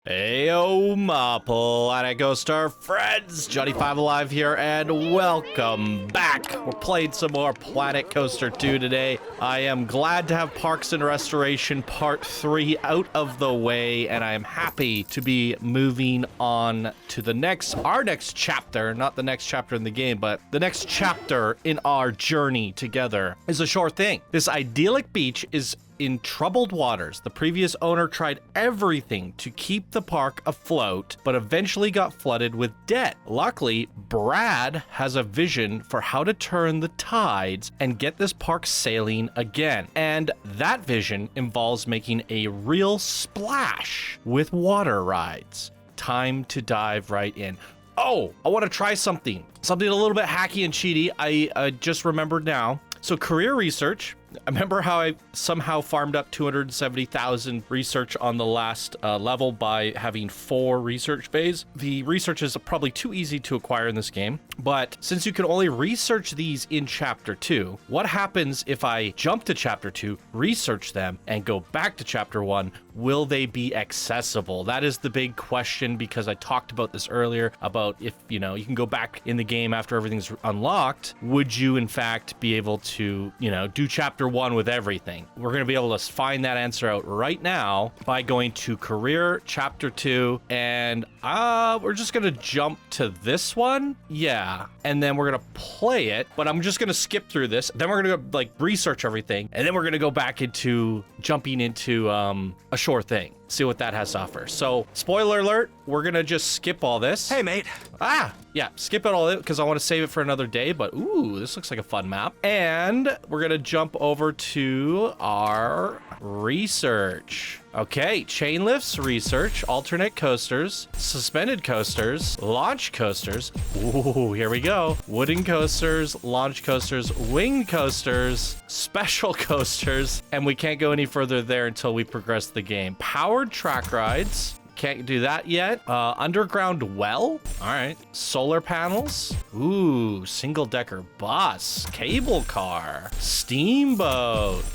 Heyo, my Rollercoaster friends! Johnny 5 Alive here, and welcome back! We're playing some more Planet Coaster 2 today. I am glad to have Parks and Restoration Part 3 out of the way, and I am happy to be moving on to our next chapter, not the next chapter in the game, but the next chapter in our journey together is a short thing. This idyllic beach is in troubled waters. The previous owner tried everything to keep the park afloat, but eventually got flooded with debt. Luckily, Brad has a vision for how to turn the tides and get this park sailing again. And that vision involves making a real splash with water rides. Time to dive right in. Oh, I want to try something a little bit hacky and cheaty. I just remembered now. So career research, I remember how I somehow farmed up 270,000 research on the last level by having 4 research bays. The research is probably too easy to acquire in this game, but since you can only research these in Chapter 2, what happens if I jump to Chapter 2, research them, and go back to Chapter 1? Will they be accessible? That is the big question, because I talked about this earlier, about if, you can go back in the game after everything's unlocked. Would you, in fact, be able to, do Chapter 1 with everything? We're going to be able to find that answer out right now by going to Career Chapter 2, and we're just going to jump to this one. Yeah, and then we're going to play it, but I'm just going to skip through this. Then we're going to go, research everything, and then we're going to go back into jumping into a short thing. See what that has to offer. So, spoiler alert, we're gonna just skip all this. Hey, mate. Yeah, skip it all because I want to save it for another day, but ooh, this looks like a fun map. And we're gonna jump over to our research. Okay, chain lifts, research, alternate coasters, suspended coasters, launch coasters. Ooh, here we go. Wooden coasters, launch coasters, wing coasters, special coasters, and we can't go any further there until we progress the game. Powered track rides. Can't do that yet. Underground well. All right. Solar panels. Ooh, single decker bus, cable car, steamboat.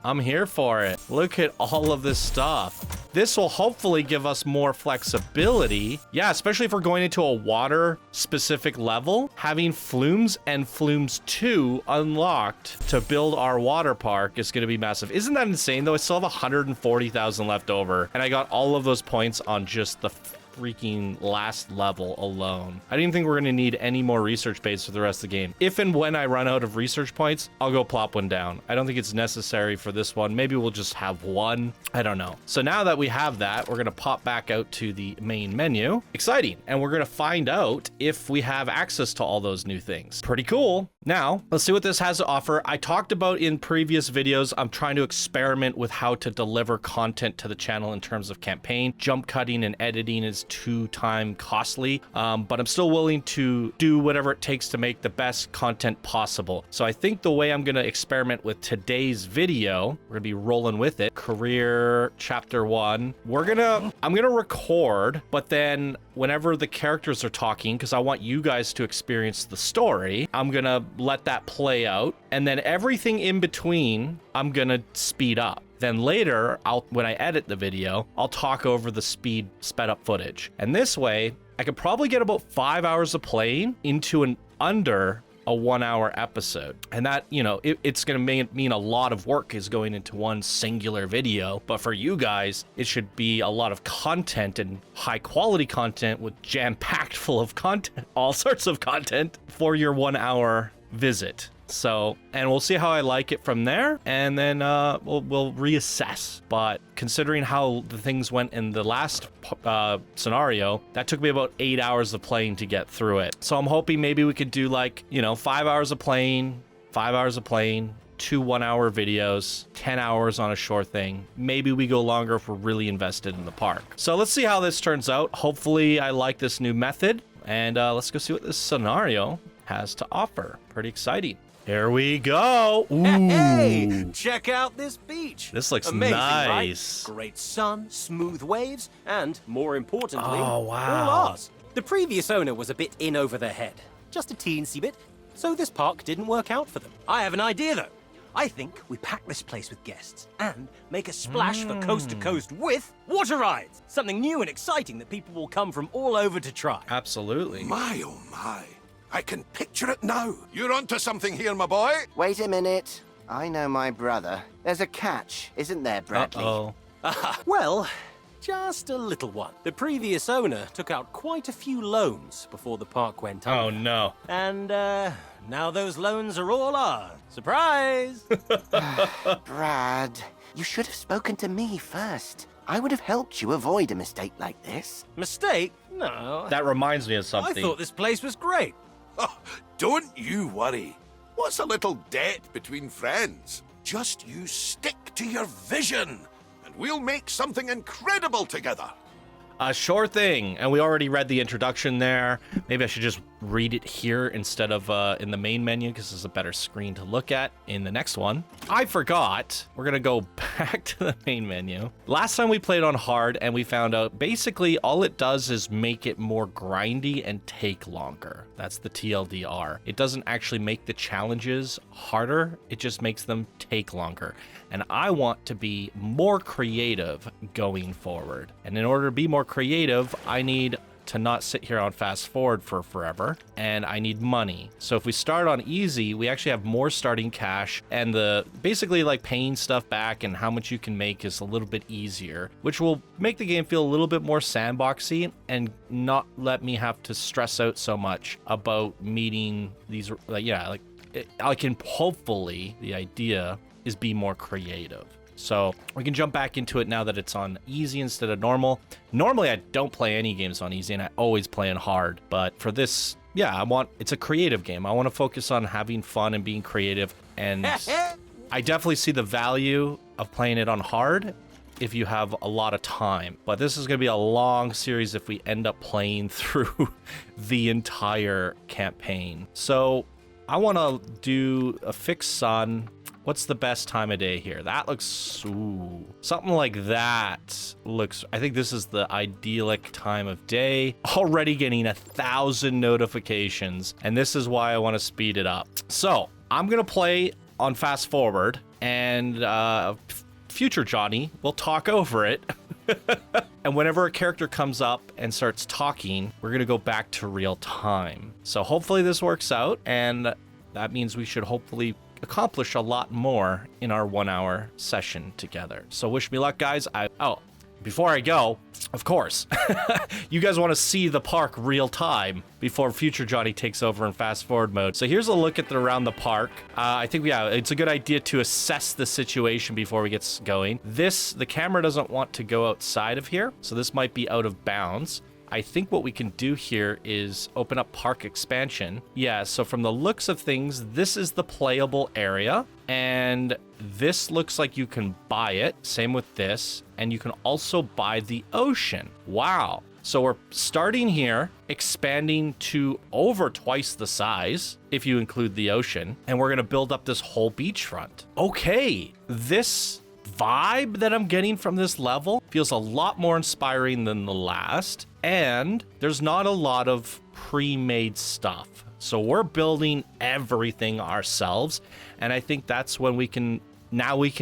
I'm here for it. Look at all of this stuff. This will hopefully give us more flexibility. Yeah, especially if we're going into a water-specific level. Having flumes and flumes 2 unlocked to build our water park is going to be massive. Isn't that insane, though? I still have 140,000 left over, and I got all of those points on just the freaking last level alone. I didn't think we're going to need any more research bays for the rest of the game. If and when I run out of research points, I'll go plop one down. I don't think it's necessary for this one. Maybe we'll just have one. I don't know. So now that we have that, we're going to pop back out to the main menu. Exciting. And we're going to find out if we have access to all those new things. Pretty cool. Now, let's see what this has to offer. I talked about in previous videos, I'm trying to experiment with how to deliver content to the channel in terms of campaign. Jump cutting and editing is too time costly, but I'm still willing to do whatever it takes to make the best content possible. So I think the way I'm going to experiment with today's video, we're going to be rolling with it. Career Chapter 1. I'm going to record, but then whenever the characters are talking, because I want you guys to experience the story, I'm going to let that play out. And then everything in between, I'm going to speed up. Then later, when I edit the video, I'll talk over the sped up footage. And this way, I could probably get about 5 hours of playing into under a 1-hour episode. And that, it's going to mean a lot of work is going into one singular video. But for you guys, it should be a lot of content and high quality content with jam-packed full of content, all sorts of content for your 1-hour visit. So, and we'll see how I like it from there, and then we'll reassess. But considering how the things went in the last scenario, that took me about 8 hours of playing to get through it. So I'm hoping maybe we could do 5 hours of playing, 5 hours of playing, 2 1-hour videos, 10 hours on a short thing. Maybe we go longer if we're really invested in the park. So let's see how this turns out. Hopefully I like this new method, and let's go see what this scenario has to offer. Pretty exciting. Here we go. Ooh. Hey, check out this beach. This looks amazing, nice. Right? Great sun, smooth waves, and more importantly, oh, wow. all ours. The previous owner was a bit in over their head. Just a teensy bit. So this park didn't work out for them. I have an idea, though. I think we pack this place with guests and make a splash for coast to coast with water rides. Something new and exciting that people will come from all over to try. Absolutely. My, oh my. I can picture it now. You're onto something here, my boy. Wait a minute. I know my brother. There's a catch, isn't there, Bradley? Uh-oh. Well, just a little one. The previous owner took out quite a few loans before the park went under. Oh, no. And now those loans are all ours. Surprise! Brad, you should have spoken to me first. I would have helped you avoid a mistake like this. Mistake? No. That reminds me of I something. thought this place was great. Oh, don't you worry. What's a little debt between friends? Just you stick to your vision, and we'll make something incredible together. Sure thing. And we already read the introduction there. Maybe I should just read it here instead of in the main menu, because this is a better screen to look at in the next one. I forgot. We're going to go back to the main menu. Last time we played on hard, and we found out basically all it does is make it more grindy and take longer. That's the TLDR. It doesn't actually make the challenges harder. It just makes them take longer. And I want to be more creative going forward. And in order to be more creative, I need to not sit here on fast forward for forever, and I need money. So if we start on easy, we actually have more starting cash, and the basically like paying stuff back and how much you can make is a little bit easier, which will make the game feel a little bit more sandboxy and not let me have to stress out so much about meeting these, I can hopefully, the idea is be more creative. So we can jump back into it now that it's on easy instead of normal. Normally I don't play any games on easy and I always play on hard, but for this, yeah, it's a creative game. I want to focus on having fun and being creative, and I definitely see the value of playing it on hard if you have a lot of time. But this is going to be a long series if we end up playing through the entire campaign. So I want to do a fixed sun. What's the best time of day here? That looks, ooh, something like that looks, I think this is the idyllic time of day. Already getting 1,000 notifications, and this is why I want to speed it up. So I'm going to play on fast forward, and future Johnny will talk over it. And whenever a character comes up and starts talking, we're going to go back to real time. So hopefully this works out, and that means we should hopefully accomplish a lot more in our 1 hour session together. So wish me luck, guys. Before I go, of course, you guys want to see the park real time before future Johnny takes over in fast forward mode. So here's a look at around the park. I think, yeah, it's a good idea to assess the situation before we get going. The camera doesn't want to go outside of here, so this might be out of bounds. I think what we can do here is open up park expansion. Yeah, so from the looks of things, this is the playable area, and this looks like you can buy it. Same with this, and you can also buy the ocean. Wow. So we're starting here, expanding to over twice the size, if you include the ocean, and we're gonna build up this whole beachfront. Okay, this vibe that I'm getting from this level feels a lot more inspiring than the last, and there's not a lot of pre-made stuff. So we're building everything ourselves, and I think that's when we can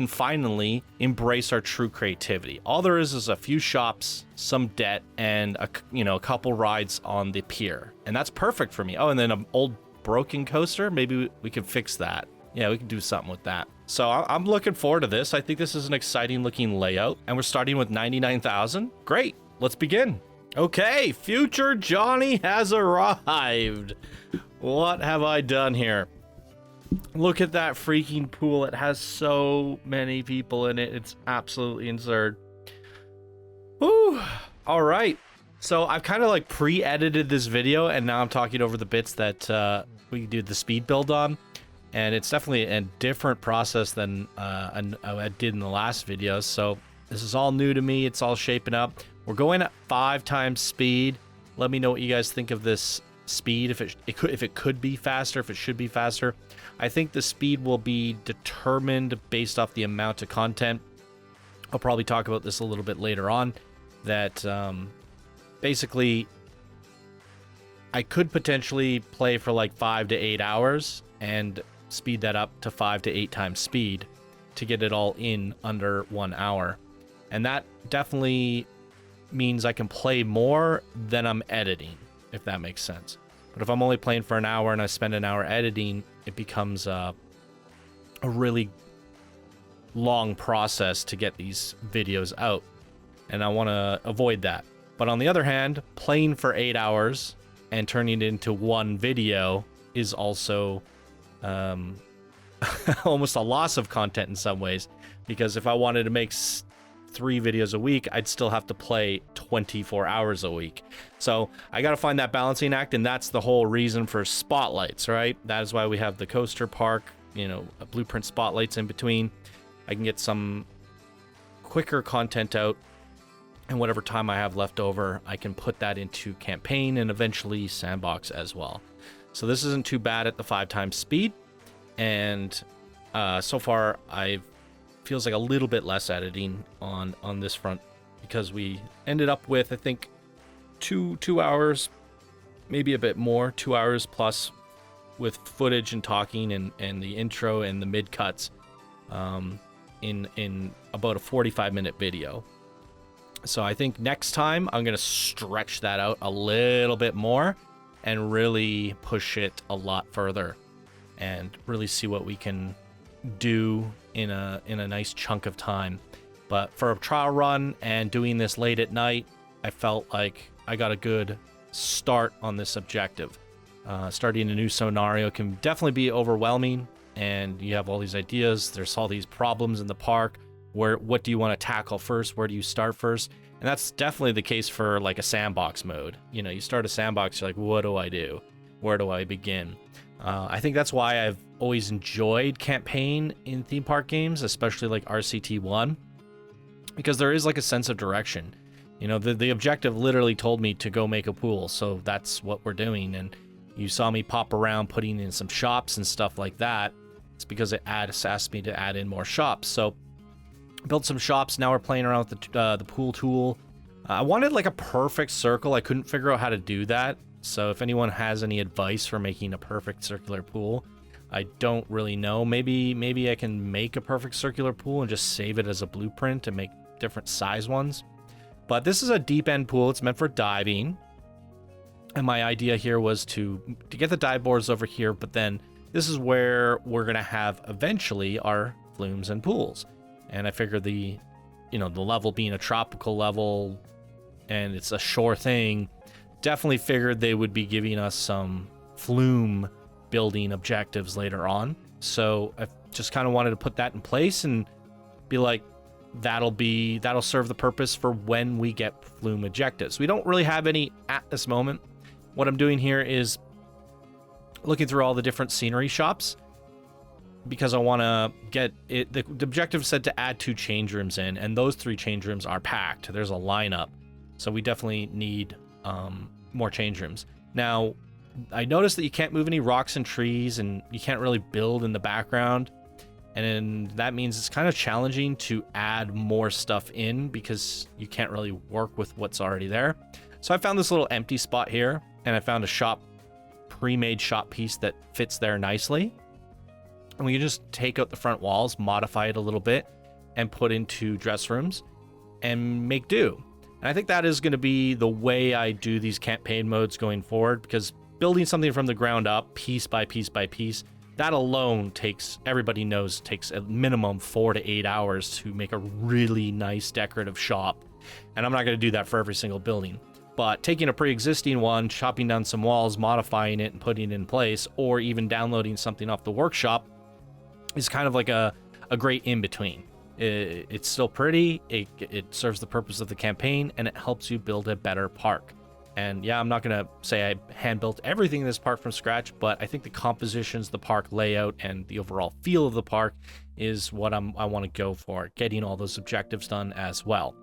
finally embrace our true creativity. All there is a few shops, some debt, and a couple rides on the pier, and that's perfect for me. Oh, and then an old broken coaster, maybe we can fix that. Yeah, we can do something with that. So I'm looking forward to this. I think this is an exciting looking layout, and we're starting with 99,000. Great, let's begin. Okay, future Johnny has arrived. What have I done here? Look at that freaking pool. It has so many people in it. It's absolutely absurd. Whew. All right. So I've kind of like pre-edited this video, and now I'm talking over the bits that we did the speed build on. And it's definitely a different process than I did in the last video. So this is all new to me. It's all shaping up. We're going at 5 times speed. Let me know what you guys think of this speed. If it could be faster, if it should be faster. I think the speed will be determined based off the amount of content. I'll probably talk about this a little bit later on. That basically I could potentially play for like 5 to 8 hours, and speed that up to 5 to 8 times speed to get it all in under 1 hour. And that definitely means I can play more than I'm editing, if that makes sense. But if I'm only playing for an hour and I spend an hour editing, it becomes a really long process to get these videos out. And I want to avoid that. But on the other hand, playing for 8 hours and turning it into one video is also almost a loss of content in some ways. Because if I wanted to make 3 videos a week, I'd still have to play 24 hours a week. So I got to find that balancing act, and that's the whole reason for spotlights, right? That is why we have the coaster park, you know, blueprint spotlights in between. I can get some quicker content out, and whatever time I have left over, I can put that into campaign and eventually sandbox as well. So this isn't too bad at the 5 times speed, and so far feels like a little bit less editing on this front, because we ended up with, I think, two hours, maybe a bit more, 2 hours plus with footage and talking and the intro and the mid cuts in about a 45-minute video. So I think next time I'm going to stretch that out a little bit more and really push it a lot further and really see what we can do in a nice chunk of time. But for a trial run and doing this late at night, I felt like I got a good start on this objective. Starting a new scenario can definitely be overwhelming, and you have all these ideas. There's all these problems in the park. What do you want to tackle first? Where do you start first? And that's definitely the case for like a sandbox mode. You know, you start a sandbox, you're like, what do I do? Where do I begin? I think that's why I've always enjoyed campaign in theme park games, especially like RCT1, because there is like a sense of direction. You know, the objective literally told me to go make a pool, so that's what we're doing. And you saw me pop around putting in some shops and stuff like that. It's because it asked me to add in more shops. So built some shops. Now we're playing around with the pool tool. I wanted like a perfect circle. I couldn't figure out how to do that. So if anyone has any advice for making a perfect circular pool, I don't really know. Maybe I can make a perfect circular pool and just save it as a blueprint and make different size ones. But this is a deep end pool. It's meant for diving. And my idea here was to get the dive boards over here, but then this is where we're going to have eventually our flumes and pools. And I figured the level being a tropical level and it's a shore thing, definitely figured they would be giving us some flume building objectives later on. So I just kind of wanted to put that in place and be like, that'll serve the purpose for when we get flume objectives. We don't really have any at this moment. What I'm doing here is looking through all the different scenery shops because I want to get it. The objective said to add 2 change rooms in, and those 3 change rooms are packed. There's a lineup, so we definitely need more change rooms. Now, I noticed that you can't move any rocks and trees, and you can't really build in the background, and that means it's kind of challenging to add more stuff in because you can't really work with what's already there. So I found this little empty spot here, and I found a pre-made shop piece that fits there nicely. And we can just take out the front walls, modify it a little bit, and put into dress rooms and make do. And I think that is going to be the way I do these campaign modes going forward, because building something from the ground up, piece by piece by piece, that alone takes a minimum 4 to 8 hours to make a really nice decorative shop. And I'm not going to do that for every single building. But taking a pre-existing one, chopping down some walls, modifying it, and putting it in place, or even downloading something off the workshop is kind of like a great in-between. It's still pretty, it serves the purpose of the campaign, and it helps you build a better park. And yeah, I'm not going to say I hand-built everything in this park from scratch, but I think the compositions, the park layout, and the overall feel of the park is what I want to go for, getting all those objectives done as well.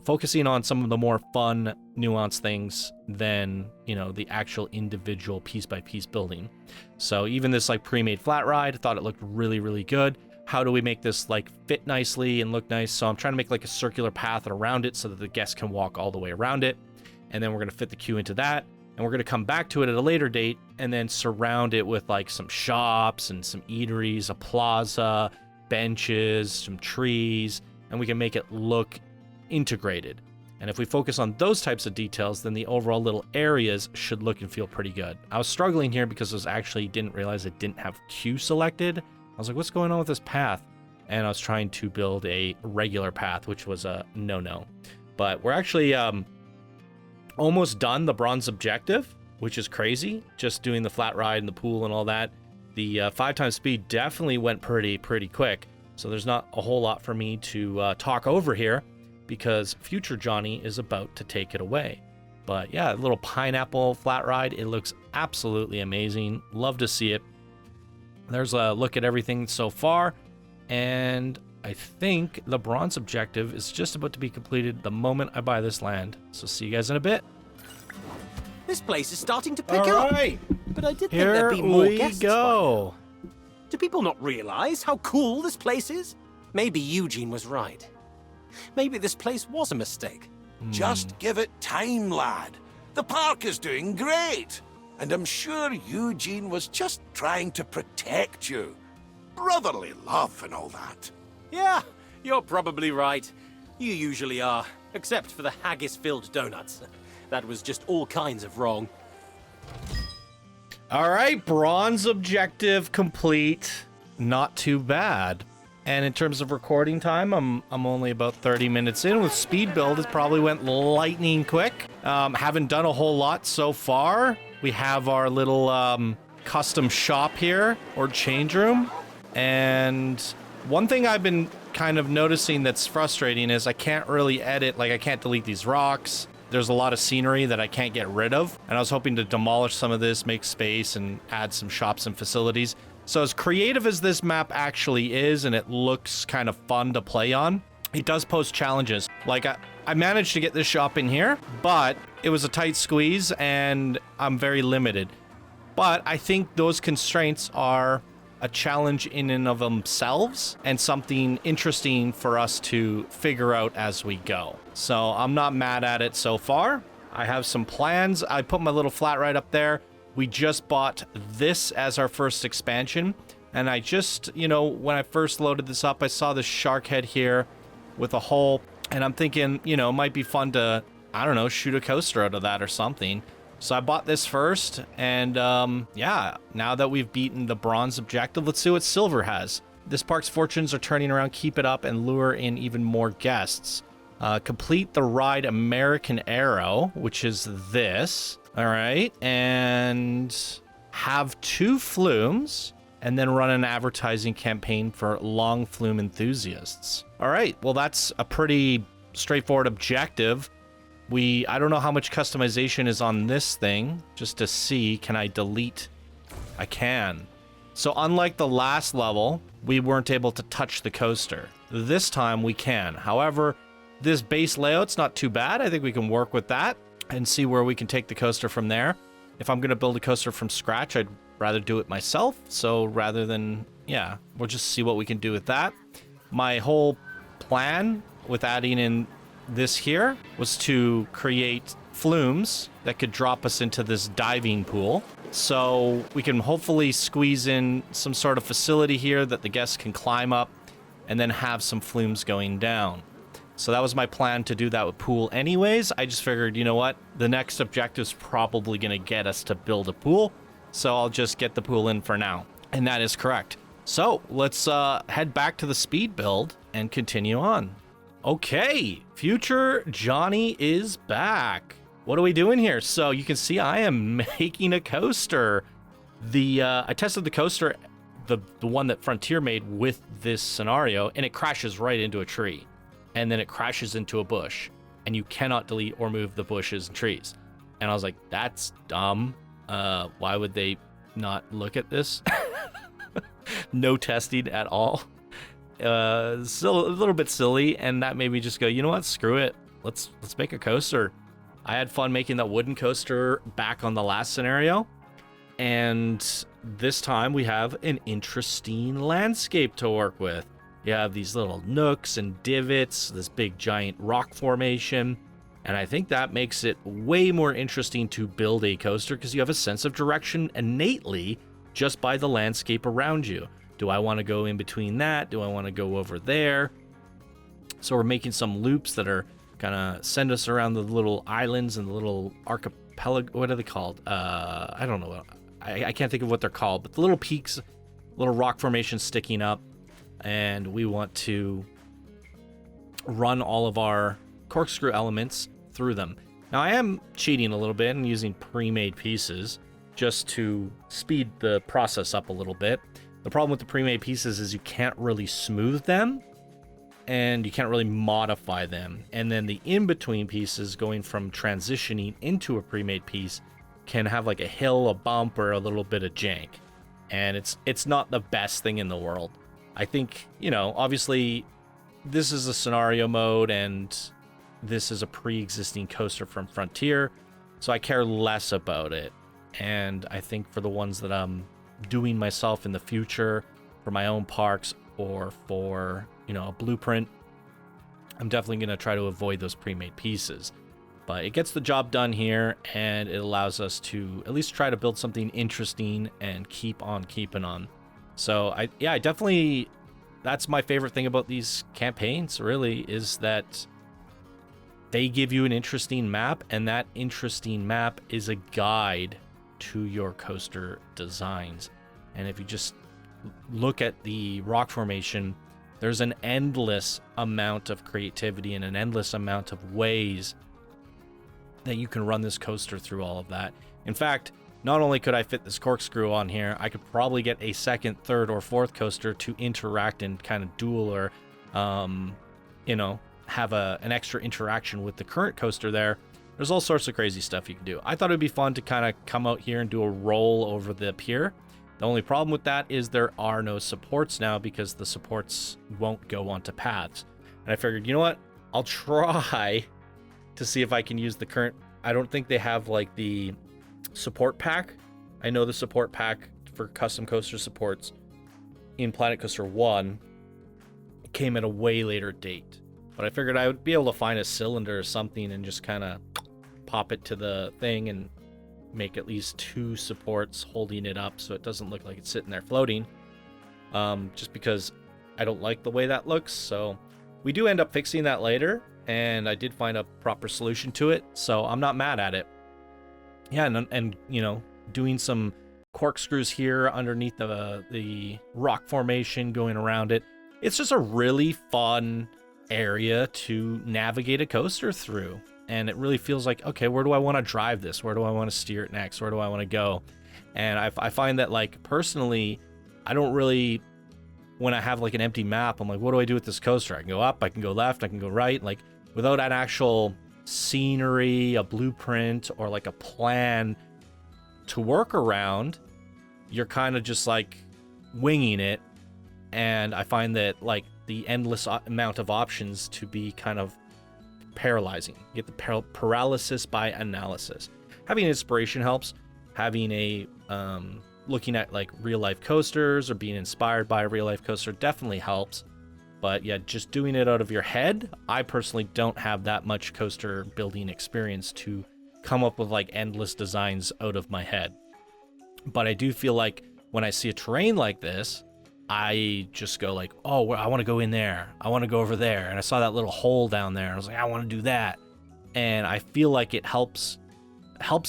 Focusing on some of the more fun, nuanced things than, the actual individual piece-by-piece building. So even this pre-made flat ride, I thought it looked really, really good. How do we make this fit nicely and look nice? So I'm trying to make a circular path around it so that the guests can walk all the way around it. And then we're going to fit the queue into that. and we're going to come back to it at a later date and then surround it with like some shops and some eateries, a plaza, benches, some trees, and we can make it look integrated. And if we focus on those types of details, then the overall little areas should look and feel pretty good. I was struggling here because I actually didn't realize it didn't have Q selected. I was like, what's going on with this path? And I was trying to build a regular path, which was a no-no. But we're actually almost done the bronze objective, which is crazy. Just doing the flat ride and the pool and all that. The 5 times speed definitely went pretty quick. So there's not a whole lot for me to talk over here, because future Johnny is about to take it away. But yeah, a little pineapple flat ride. It looks absolutely amazing. Love to see it. There's a look at everything so far. And I think the bronze objective is just about to be completed the moment I buy this land. So see you guys in a bit. This place is starting to pick All up. right. But I did think Here there'd be more we guests. go. Do people not realize how cool this place is? Maybe Eugene was right. Maybe this place was a mistake. Just give it time, lad. The park is doing great. And I'm sure Eugene was just trying to protect you. Brotherly love and all that. Yeah, you're probably right. You usually are, except for the haggis-filled donuts. That was just all kinds of wrong. All right, bronze objective complete. Not too bad. And in terms of recording time, I'm only about 30 minutes in. With speed build, it probably went lightning quick. Haven't done a whole lot so far. We have our little custom shop here, or change room. And one thing I've been kind of noticing that's frustrating is I can't really edit, like I can't delete these rocks. There's a lot of scenery that I can't get rid of. And I was hoping to demolish some of this, make space, and add some shops and facilities. So as creative as this map actually is, and it looks kind of fun to play on, it does pose challenges. Like I managed to get this shop in here, but it was a tight squeeze and I'm very limited. But I think those constraints are a challenge in and of themselves and something interesting for us to figure out as we go. So I'm not mad at it so far. I have some plans. I put my little flat ride up there. We just bought this as our first expansion. And I just, when I first loaded this up, I saw this shark head here with a hole. And I'm thinking, it might be fun to, I don't know, shoot a coaster out of that or something. So I bought this first. And yeah, now that we've beaten the bronze objective, let's see what silver has. This park's fortunes are turning around. Keep it up and lure in even more guests. Complete the ride American Arrow, which is this. All right, and have 2 flumes, and then run an advertising campaign for long flume enthusiasts. All right, well, that's a pretty straightforward objective. I don't know how much customization is on this thing, just to see, can I delete? I can. So unlike the last level, we weren't able to touch the coaster. This time we can. However, this base layout's not too bad. I think we can work with that and see where we can take the coaster from there. If I'm going to build a coaster from scratch, I'd rather do it myself. So rather than, yeah, we'll just see what we can do with that. My whole plan with adding in this here was to create flumes that could drop us into this diving pool. So we can hopefully squeeze in some sort of facility here that the guests can climb up and then have some flumes going down. So that was my plan, to do that with pool anyways. I just figured, you know what? The next objective is probably going to get us to build a pool. So I'll just get the pool in for now. And that is correct. So let's head back to the speed build and continue on. Okay, future Johnny is back. What are we doing here? So you can see I am making a coaster. I tested the coaster, the one that Frontier made with this scenario, and it crashes right into a tree. And then it crashes into a bush, and you cannot delete or move the bushes and trees. And I was like, that's dumb. Why would they not look at this? No testing at all. Still a little bit silly, and that made me just go, you know what? Screw it. Let's make a coaster. I had fun making that wooden coaster back on the last scenario. And this time we have an interesting landscape to work with. You have these little nooks and divots, this big giant rock formation. And I think that makes it way more interesting to build a coaster because you have a sense of direction innately just by the landscape around you. Do I want to go in between that? Do I want to go over there? So we're making some loops that are gonna send us around the little islands and the little archipelago. What are they called? I don't know. I can't think of what they're called, but the little peaks, little rock formations sticking up. And we want to run all of our corkscrew elements through them. Now I am cheating a little bit and using pre-made pieces just to speed the process up a little bit. The problem with the pre-made pieces is you can't really smooth them and you can't really modify them. And then the in-between pieces going from transitioning into a pre-made piece can have like a hill, a bump, or a little bit of jank. And it's not the best thing in the world. I think, you know, obviously this is a scenario mode and this is a pre-existing coaster from Frontier, so I care less about it. And I think for the ones that I'm doing myself in the future, for my own parks or for, you know, a blueprint, I'm definitely going to try to avoid those pre-made pieces. But it gets the job done here, and it allows us to at least try to build something interesting and keep on keeping on. So I definitely, that's my favorite thing about these campaigns, really, is that they give you an interesting map, and that interesting map is a guide to your coaster designs. And if you just look at the rock formation, there's an endless amount of creativity and an endless amount of ways that you can run this coaster through all of that. In fact, not only could I fit this corkscrew on here, I could probably get a second, third, or fourth coaster to interact and kind of duel or, you know, have an extra interaction with the current coaster there. There's all sorts of crazy stuff you can do. I thought it'd be fun to kind of come out here and do a roll over the pier. The only problem with that is there are no supports now because the supports won't go onto paths. And I figured, you know what? I'll try to see if I can use the current. I don't think they have like the support pack. I know the support pack for custom coaster supports in Planet Coaster 1 came at a way later date. But I figured I would be able to find a cylinder or something and just kind of pop it to the thing and make at least 2 supports holding it up so it doesn't look like it's sitting there floating. Just because I don't like the way that looks. So we do end up fixing that later, and I did find a proper solution to it, so I'm not mad at it. Yeah, and you know, doing some corkscrews here underneath the rock formation, going around it. It's just a really fun area to navigate a coaster through, and it really feels like, okay, where do I want to drive this? Where do I want to steer it next? Where do I want to go? And I find that, like, personally, I don't really, when I have like an empty map, I'm like, what do I do with this coaster? I can go up, I can go left, I can go right. Like, without an actual scenery, a blueprint, or like a plan to work around, you're kind of just like winging it. And I find that, like, the endless amount of options to be kind of paralyzing. You get the paralysis by analysis. Having inspiration helps. Having a looking at like real life coasters or being inspired by a real life coaster definitely helps. But yeah, just doing it out of your head, I personally don't have that much coaster building experience to come up with like endless designs out of my head. But I do feel like when I see a terrain like this, I just go like, oh, I want to go in there. I want to go over there. And I saw that little hole down there. I was like, I want to do that. And I feel like it helps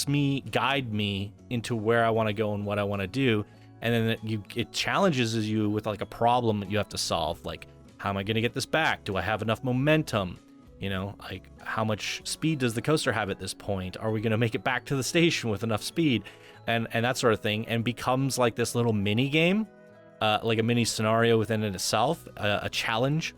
me, guide me into where I want to go and what I want to do. And then it challenges you with like a problem that you have to solve. Like, how am I going to get this back? Do I have enough momentum? You know, like, how much speed does the coaster have at this point? Are we going to make it back to the station with enough speed? And that sort of thing. And becomes like this little mini game. Like a mini scenario within it itself, a challenge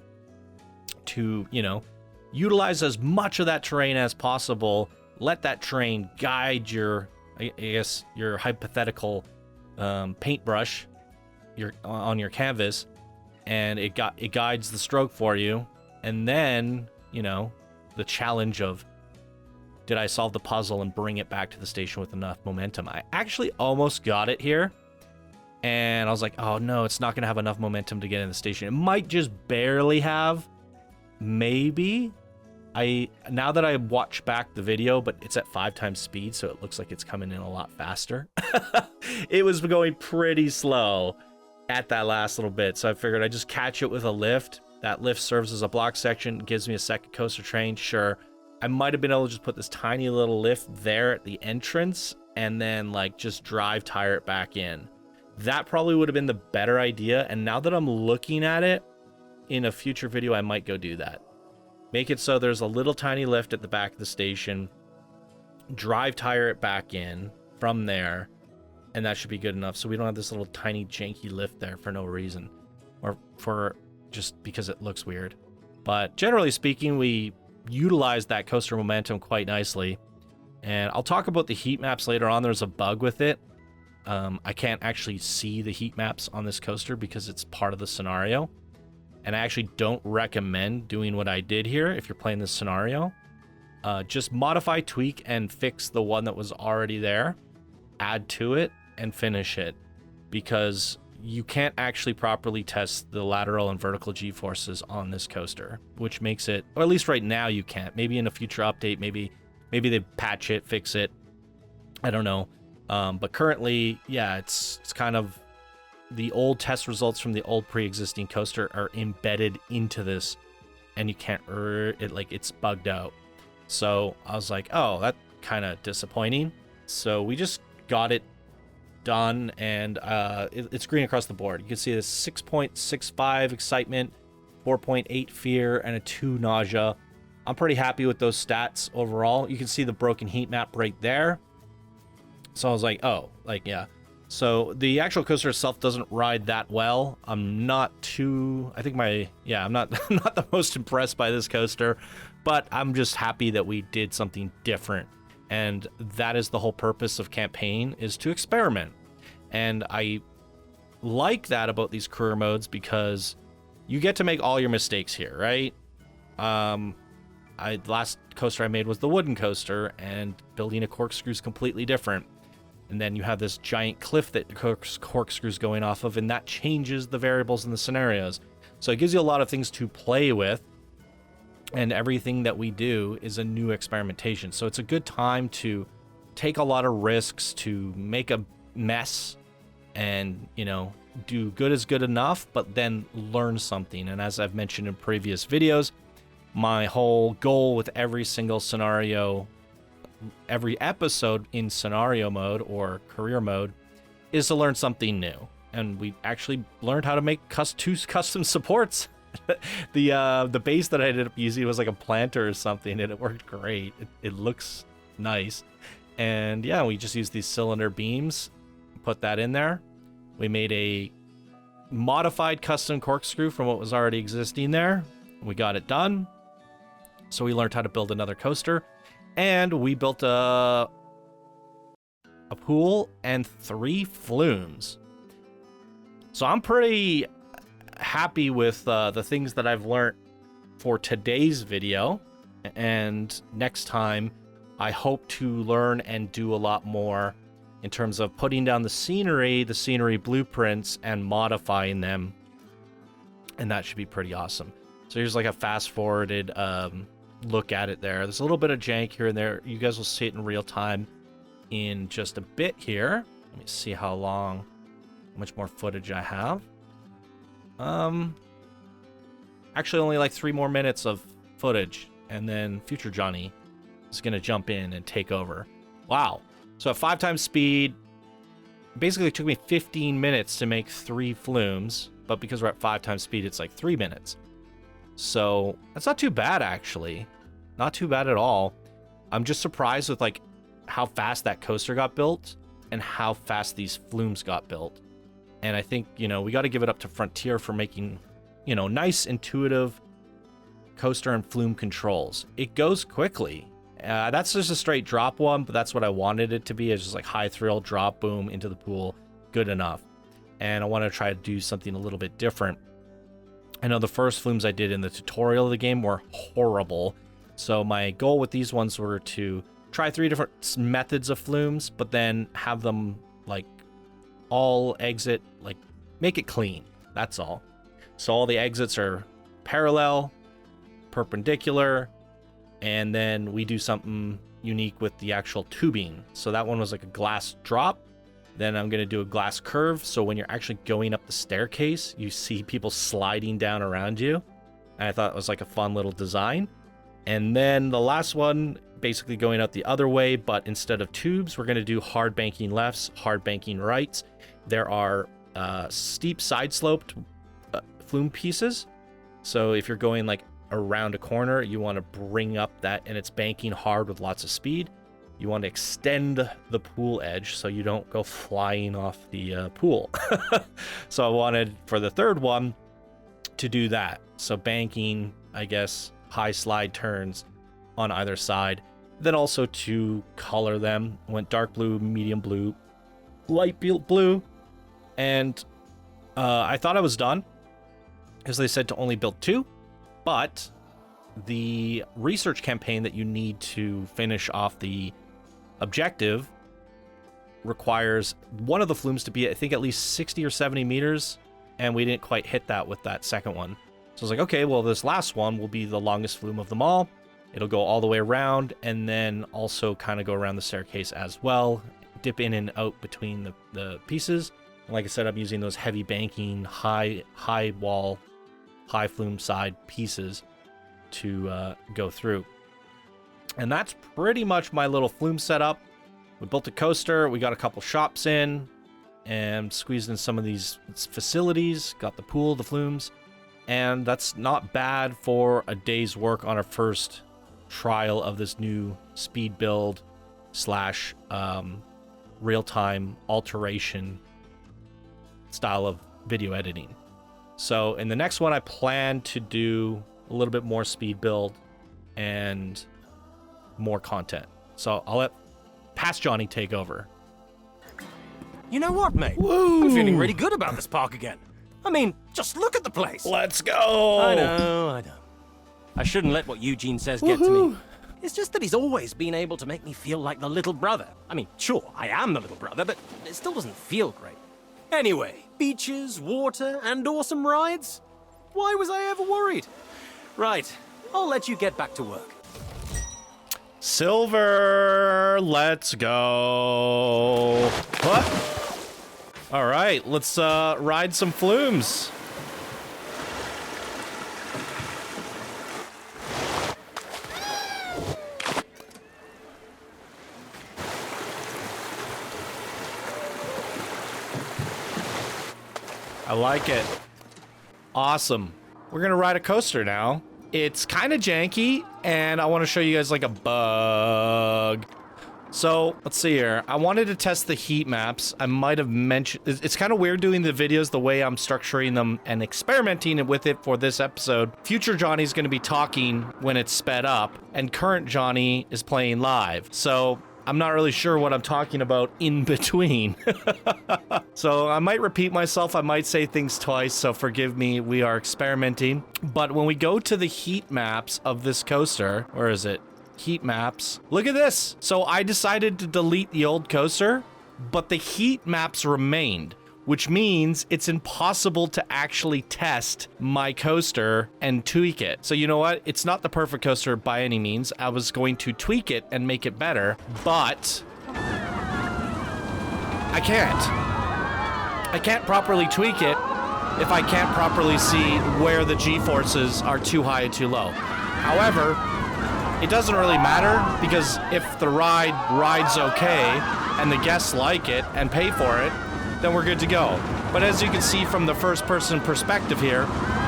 to, you know, utilize as much of that terrain as possible. Let that terrain guide your, I guess, your hypothetical paintbrush on your canvas, and it guides the stroke for you. And then, you know, the challenge of, did I solve the puzzle and bring it back to the station with enough momentum? I actually almost got it here. And I was like, oh no, it's not going to have enough momentum to get in the station. It might just barely have, maybe. Now that I watch back the video, but it's at 5 times speed, so it looks like it's coming in a lot faster. It was going pretty slow at that last little bit, so I figured I'd just catch it with a lift. That lift serves as a block section, gives me a second coaster train. Sure, I might have been able to just put this tiny little lift there at the entrance and then like just drive tire it back in. That probably would have been the better idea, and now that I'm looking at it, in a future video I might go do that. Make it so there's a little tiny lift at the back of the station, drive tire it back in from there, and that should be good enough. So we don't have this little tiny janky lift there for no reason, or for just because it looks weird. But generally speaking, we utilize that coaster momentum quite nicely. And I'll talk about the heat maps later on. There's a bug with it. I can't actually see the heat maps on this coaster because it's part of the scenario. And I actually don't recommend doing what I did here if you're playing this scenario. Just modify, tweak, and fix the one that was already there. Add to it and finish it. Because you can't actually properly test the lateral and vertical G-forces on this coaster. Which makes it, or at least right now you can't. Maybe in a future update, maybe they patch it, fix it. I don't know. But currently, yeah, it's kind of... The old test results from the old pre-existing coaster are embedded into this, and you can't it's bugged out. So I was like, oh, that's kind of disappointing. So we just got it done, and it's green across the board. You can see this 6.65 excitement, 4.8 fear, and a 2 nausea. I'm pretty happy with those stats overall. You can see the broken heat map right there. So I was like, oh, like, yeah. So the actual coaster itself doesn't ride that well. I'm not I'm not the most impressed by this coaster, but I'm just happy that we did something different. And that is the whole purpose of campaign, is to experiment. And I like that about these career modes because you get to make all your mistakes here, right? The last coaster I made was the wooden coaster, and building a corkscrew is completely different. And then you have this giant cliff that corkscrew's going off of, and that changes the variables in the scenarios. So it gives you a lot of things to play with, and everything that we do is a new experimentation. So it's a good time to take a lot of risks, to make a mess, and, you know, do good is good enough, but then learn something. And as I've mentioned in previous videos, my whole goal with every single scenario, every episode in scenario mode or career mode, is to learn something new. And we actually learned how to make two custom supports. The base that I ended up using was like a planter or something, and it worked great. It looks nice. And yeah, we just used these cylinder beams, put that in there. We made a modified custom corkscrew from what was already existing there. We got it done. So we learned how to build another coaster. And we built a pool and 3 flumes. So I'm pretty happy with the things that I've learned for today's video. And next time, I hope to learn and do a lot more in terms of putting down the scenery blueprints, and modifying them. And that should be pretty awesome. So here's like a fast-forwarded look at it there. There's a little bit of jank here and there. You guys will see it in real time in just a bit here. Let me see how much more footage I have. Actually only like 3 more minutes of footage, and then future Johnny is gonna jump in and take over. Wow. So at 5 times speed, basically it took me 15 minutes to make 3 flumes, but because we're at 5 times speed, it's like 3 minutes. So that's not too bad, actually. Not too bad at all. I'm just surprised with like how fast that coaster got built and how fast these flumes got built. And I think, you know, we got to give it up to Frontier for making, you know, nice, intuitive coaster and flume controls. It goes quickly. That's just a straight drop one, but that's what I wanted it to be. It's just like high thrill, drop, boom, into the pool. Good enough. And I want to try to do something a little bit different. I know the first flumes I did in the tutorial of the game were horrible. So my goal with these ones were to try 3 different methods of flumes, but then have them like all exit, like make it clean. That's all. So all the exits are parallel, perpendicular, And then we do something unique with the actual tubing. So that one was like a glass drop. Then I'm going to do a glass curve. So when you're actually going up the staircase, you see people sliding down around you. And I thought it was like a fun little design. And then the last one, basically going out the other way, but instead of tubes, we're going to do hard banking lefts, hard banking rights. There are steep side sloped flume pieces. So if you're going like around a corner, you want to bring up that, and it's banking hard with lots of speed. You want to extend the pool edge so you don't go flying off the pool. So I wanted for the third one to do that. So banking, I guess, high slide turns on either side. Then also to color them, went dark blue, medium blue, light blue, and I thought I was done because they said to only build 2, but the research campaign that you need to finish off the objective requires one of the flumes to be, I think, at least 60 or 70 meters, and we didn't quite hit that with that second one. So I was like, okay, well, this last one will be the longest flume of them all. It'll go all the way around, and then also kind of go around the staircase as well, dip in and out between the pieces. And like I said, I'm using those heavy banking, high wall, high flume side pieces to go through. And that's pretty much my little flume setup. We built a coaster, we got a couple shops in, and squeezed in some of these facilities, got the pool, the flumes, and that's not bad for a day's work on our first trial of this new speed build slash real-time alteration style of video editing. So in the next one, I plan to do a little bit more speed build and more content. So I'll let Past Johnny take over. You know what, mate? Woo! I'm feeling really good about this park again. I mean, just look at the place. Let's go! I know. I shouldn't let what Eugene says get to me. It's just that he's always been able to make me feel like the little brother. I mean, sure, I am the little brother, but it still doesn't feel great. Anyway, beaches, water, and awesome rides? Why was I ever worried? Right, I'll let you get back to work. Silver, let's go. What? All right, let's ride some flumes. I like it. Awesome. We're gonna ride a coaster now. It's kind of janky, and I want to show you guys like a bug. So let's see here. I wanted to test the heat maps. I might have mentioned, it's kind of weird doing the videos the way I'm structuring them and experimenting with it for this episode. Future Johnny's going to be talking when it's sped up, and current Johnny is playing live. So I'm not really sure what I'm talking about in between. So I might repeat myself. I might say things twice, so forgive me. We are experimenting. But when we go to the heat maps of this coaster, where is it? Heat maps. Look at this. So I decided to delete the old coaster, but the heat maps remained, which means it's impossible to actually test my coaster and tweak it. So you know what? It's not the perfect coaster by any means. I was going to tweak it and make it better, but I can't. I can't properly tweak it if I can't properly see where the G-forces are too high and too low. However, it doesn't really matter, because if the ride rides okay and the guests like it and pay for it, then we're good to go. But as you can see from the first person perspective here,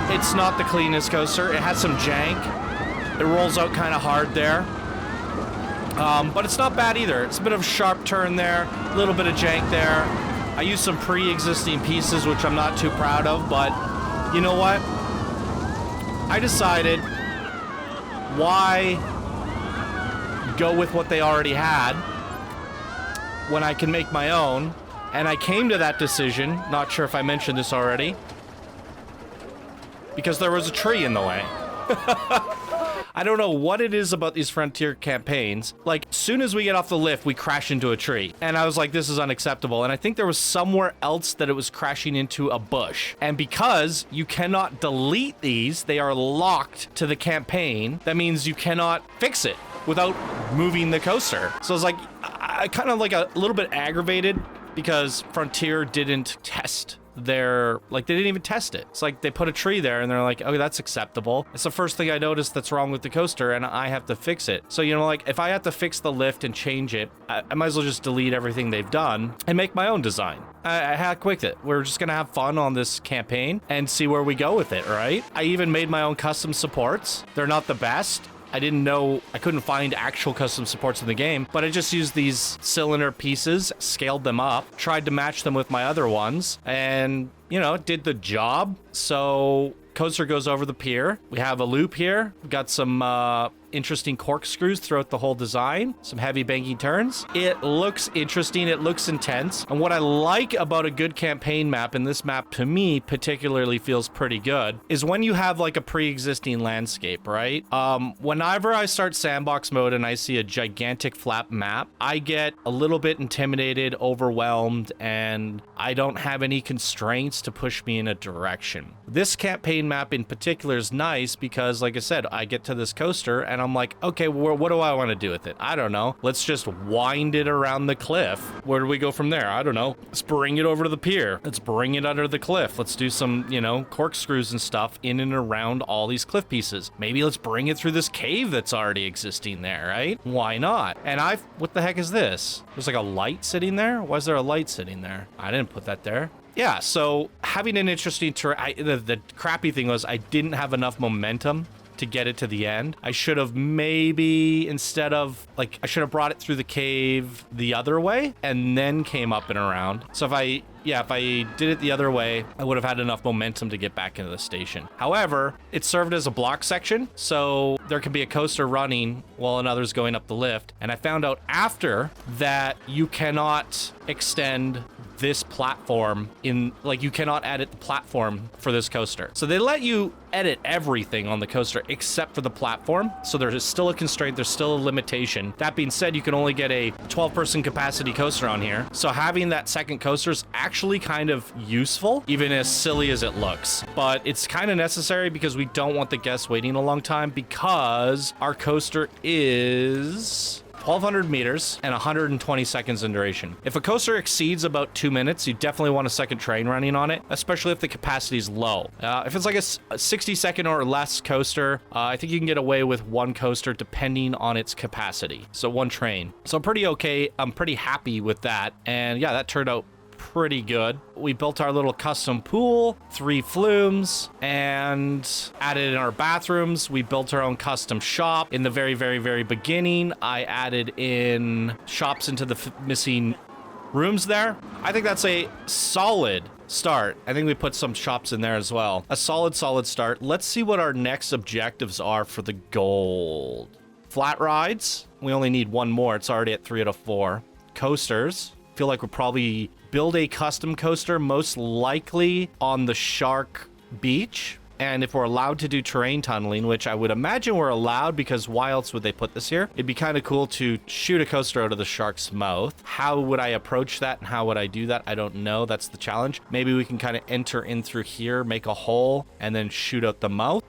it's not the cleanest coaster. It has some jank. It rolls out kind of hard there. But it's not bad either. It's a bit of a sharp turn there, a little bit of jank there. I used some pre-existing pieces, which I'm not too proud of, but you know what? I decided, why go with what they already had when I can make my own? And I came to that decision, not sure if I mentioned this already, because there was a tree in the way. I don't know what it is about these Frontier campaigns. Like, soon as we get off the lift, we crash into a tree. And I was like, this is unacceptable. And I think there was somewhere else that it was crashing into a bush. And because you cannot delete these, they are locked to the campaign. That means you cannot fix it without moving the coaster. So I was like, I kind of like a little bit aggravated because Frontier didn't test they didn't even test it. It's like they put a tree there and they're like, oh, that's acceptable. It's the first thing I noticed that's wrong with the coaster and I have to fix it. So, you know, like if I have to fix the lift and change it, I might as well just delete everything they've done and make my own design. I hack with it. We're just gonna have fun on this campaign and see where we go with it, right? I even made my own custom supports. They're not the best. I didn't know, I couldn't find actual custom supports in the game, but I just used these cylinder pieces, scaled them up, tried to match them with my other ones, and, you know, did the job. So coaster goes over the pier. We have a loop here. We've got some interesting corkscrews throughout the whole design, some heavy banking turns. It looks interesting, it looks intense, and what I like about a good campaign map, and this map to me particularly feels pretty good, is when you have like a pre-existing landscape, right? Whenever I start sandbox mode and I see a gigantic flat map, I get a little bit intimidated, overwhelmed, and I don't have any constraints to push me in a direction. This campaign map in particular is nice because, like I said, I get to this coaster and I'm like, okay, well, what do I want to do with it? I don't know. Let's just wind it around the cliff. Where do we go from there? I don't know. Let's bring it over to the pier. Let's bring it under the cliff. Let's do some, you know, corkscrews and stuff in and around all these cliff pieces. Maybe let's bring it through this cave that's already existing there, right? Why not? And what the heck is this? There's like a light sitting there? Why is there a light sitting there? I didn't put that there. Yeah, so having an interesting terrain, the crappy thing was I didn't have enough momentum to get it to the end. I should have maybe, instead of, like, I should have brought it through the cave the other way and then came up and around. So if I did it the other way, I would have had enough momentum to get back into the station. However, it served as a block section, so there could be a coaster running while another's going up the lift. And I found out after that you cannot extend this platform you cannot edit the platform for this coaster. So they let you edit everything on the coaster except for the platform. So there's still a constraint, there's still a limitation. That being said, you can only get a 12-person capacity coaster on here. So having that second coaster is actually kind of useful, even as silly as it looks. But it's kind of necessary because we don't want the guests waiting a long time, because our coaster is 1,200 meters and 120 seconds in duration. If a coaster exceeds about 2 minutes, you definitely want a second train running on it, especially if the capacity is low. If it's like a 60-second or less coaster, I think you can get away with one coaster depending on its capacity. So one train. So I'm pretty okay. I'm pretty happy with that. And yeah, that turned out pretty good. We built our little custom pool, 3 flumes, and added in our bathrooms. We built our own custom shop. In the very, very, very beginning, I added in shops into the missing rooms there. I think that's a solid start. I think we put some shops in there as well. A solid start. Let's see what our next objectives are for the gold. Flat rides. We only need one more. It's already at 3 out of 4. Coasters. Feel like we'll probably build a custom coaster, most likely on the Shark Beach. And if we're allowed to do terrain tunneling, which I would imagine we're allowed, because why else would they put this here? It'd be kind of cool to shoot a coaster out of the shark's mouth. How would I approach that and how would I do that? I don't know. That's the challenge. Maybe we can kind of enter in through here, make a hole, and then shoot out the mouth.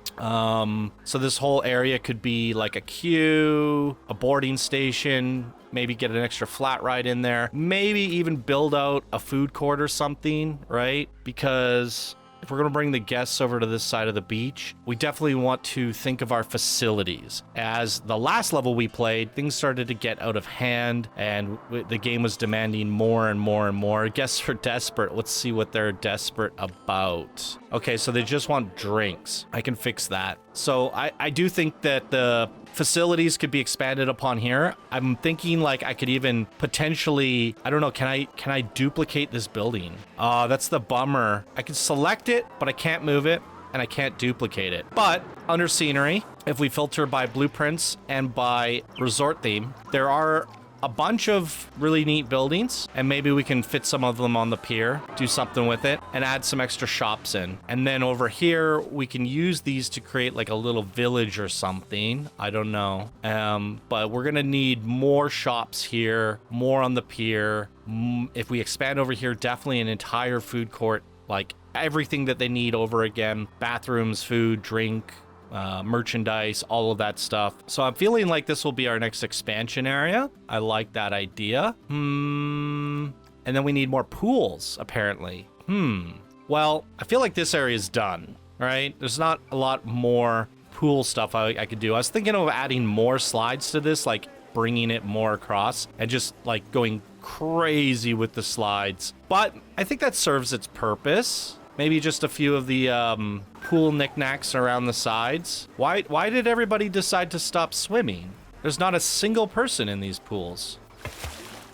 So this whole area could be like a queue, a boarding station, maybe get an extra flat ride in there, maybe even build out a food court or something, right? Because if we're going to bring the guests over to this side of the beach, we definitely want to think of our facilities. As the last level we played, things started to get out of hand and the game was demanding more and more and more. Guests are desperate. Let's see what they're desperate about. Okay, so they just want drinks. I can fix that. So I do think that the facilities could be expanded upon here. I'm thinking like I could even potentially, I don't know, can I duplicate this building? That's the bummer. I can select it, but I can't move it and I can't duplicate it. But under scenery, if we filter by blueprints and by resort theme, there are a bunch of really neat buildings, and maybe we can fit some of them on the pier, do something with it, and add some extra shops in. And then over here, we can use these to create like a little village or something. I don't know. But we're gonna need more shops here, more on the pier. If we expand over here, definitely an entire food court, like everything that they need over again. Bathrooms, food, drink, merchandise, all of that stuff. So I'm feeling like this will be our next expansion area. I like that idea. And then we need more pools, apparently. Well, I feel like this area is done, right? There's not a lot more pool stuff I could do. I was thinking of adding more slides to this, like bringing it more across and just like going crazy with the slides. But I think that serves its purpose. Maybe just a few of the pool knickknacks around the sides. Why did everybody decide to stop swimming? There's not a single person in these pools.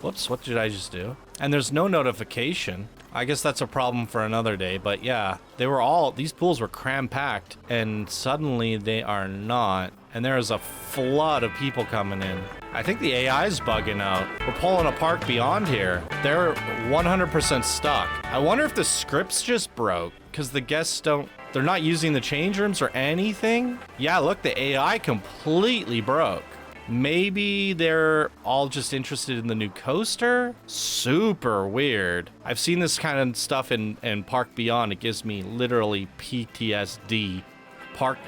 Whoops, what did I just do? And there's no notification. I guess that's a problem for another day, but yeah, these pools were cram-packed, and suddenly they are not. And there is a flood of people coming in. I think the AI is bugging out. We're pulling a Park Beyond here. They're 100% stuck. I wonder if the scripts just broke, because the guests they're not using the change rooms or anything. Yeah, look, the AI completely broke. Maybe they're all just interested in the new coaster? Super weird. I've seen this kind of stuff in Park Beyond. It gives me literally PTSD. Park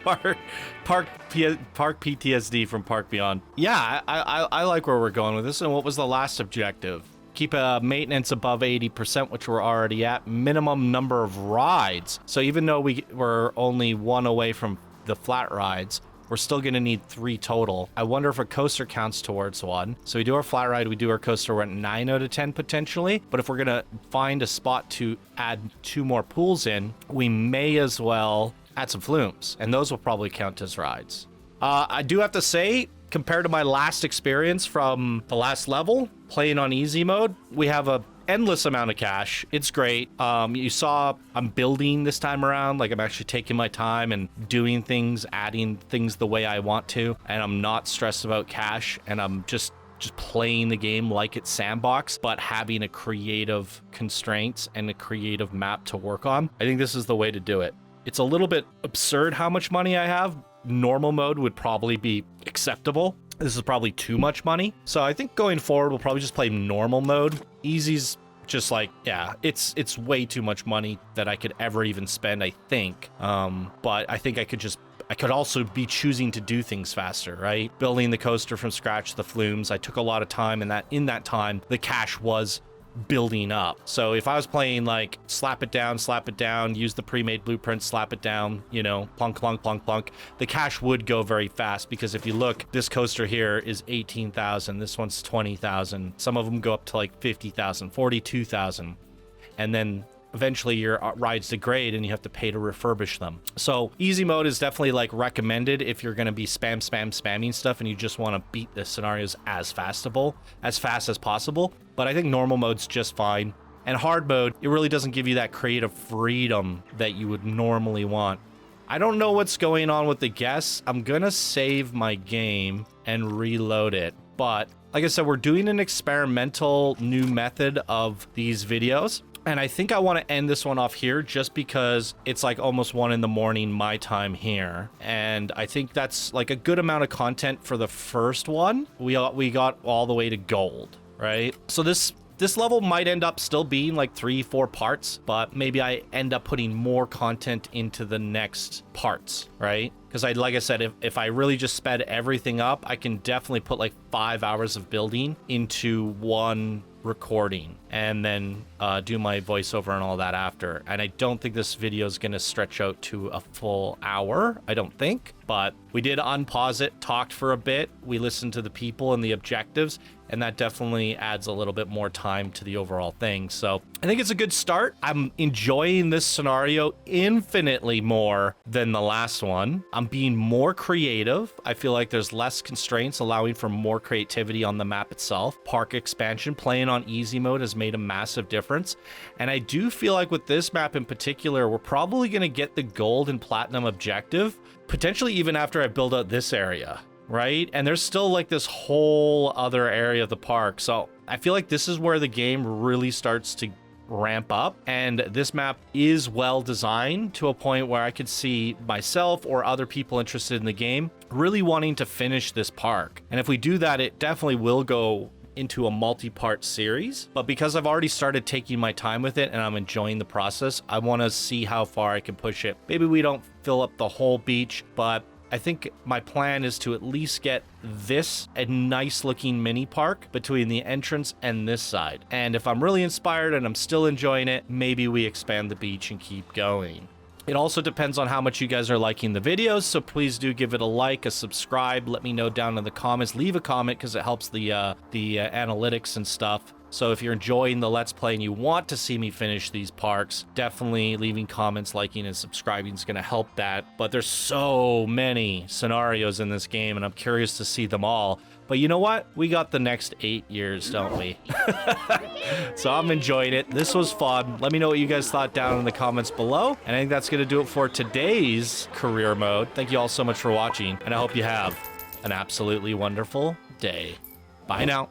PTSD from Park Beyond. Yeah, I like where we're going with this. And what was the last objective? Keep maintenance above 80%, which we're already at. Minimum number of rides. So even though we're only one away from the flat rides, we're still going to need 3 total. I wonder if a coaster counts towards 1. So we do our flat ride, we do our coaster, we're at 9 out of 10 potentially. But if we're going to find a spot to add 2 more pools in, we may as well add some flumes. And those will probably count as rides. I do have to say, compared to my last experience from the last level, playing on easy mode, we have a endless amount of cash. It's great. You saw I'm building this time around. Like, I'm actually taking my time and doing things, adding things the way I want to, and I'm not stressed about cash, and I'm just playing the game like it's sandbox, but having a creative constraints and a creative map to work on. I think this is the way to do it. It's a little bit absurd how much money I have. Normal mode would probably be acceptable. This is probably too much money. So I think going forward, we'll probably just play normal mode. Easy's just like, yeah, it's way too much money that I could ever even spend, I think. But I think I could also be choosing to do things faster, right? Building the coaster from scratch, the flumes. I took a lot of time, and in that time, the cash was building up. So if I was playing like slap it down, use the pre-made blueprint, slap it down, you know, plunk, plunk, plunk, plunk, the cash would go very fast, because if you look, this coaster here is 18,000, this one's 20,000, some of them go up to like 50,000, 42,000, and then eventually your rides degrade and you have to pay to refurbish them. So easy mode is definitely like recommended if you're going to be spamming stuff and you just want to beat the scenarios as fast as possible. But I think normal mode's just fine. And hard mode, it really doesn't give you that creative freedom that you would normally want. I don't know what's going on with the guests. I'm going to save my game and reload it. But like I said, we're doing an experimental new method of these videos. And I think I want to end this one off here just because it's like almost 1 a.m. my time here. And I think that's like a good amount of content for the first one. We got all the way to gold, right? So this level might end up still being like 3-4 parts, but maybe I end up putting more content into the next parts, right? Because like I said, if I really just sped everything up, I can definitely put like 5 hours of building into one recording and then do my voiceover and all that after. And I don't think this video is going to stretch out to a full hour. I don't think, but we did unpause it, talked for a bit. We listened to the people and the objectives, and that definitely adds a little bit more time to the overall thing. So I think it's a good start. I'm enjoying this scenario infinitely more than the last one. I'm being more creative. I feel like there's less constraints, allowing for more creativity on the map itself. Park expansion, playing on easy mode has made a massive difference. And I do feel like with this map in particular, we're probably going to get the gold and platinum objective, potentially even after I build out this area, right? And there's still like this whole other area of the park. So I feel like this is where the game really starts to ramp up, and this map is well designed to a point where I could see myself or other people interested in the game really wanting to finish this park. And if we do that, it definitely will go into a multi-part series, but because I've already started taking my time with it and I'm enjoying the process, I want to see how far I can push it. Maybe we don't fill up the whole beach, but I think my plan is to at least get this a nice looking mini park between the entrance and this side. And if I'm really inspired and I'm still enjoying it, maybe we expand the beach and keep going. It also depends on how much you guys are liking the videos, so please do give it a like, a subscribe, let me know down in the comments, leave a comment because it helps the analytics and stuff. So if you're enjoying the Let's Play and you want to see me finish these parks, definitely leaving comments, liking, and subscribing is going to help that. But there's so many scenarios in this game, and I'm curious to see them all. But you know what? We got the next 8 years, don't we? So I'm enjoying it. This was fun. Let me know what you guys thought down in the comments below. And I think that's going to do it for today's career mode. Thank you all so much for watching, and I hope you have an absolutely wonderful day. Bye now.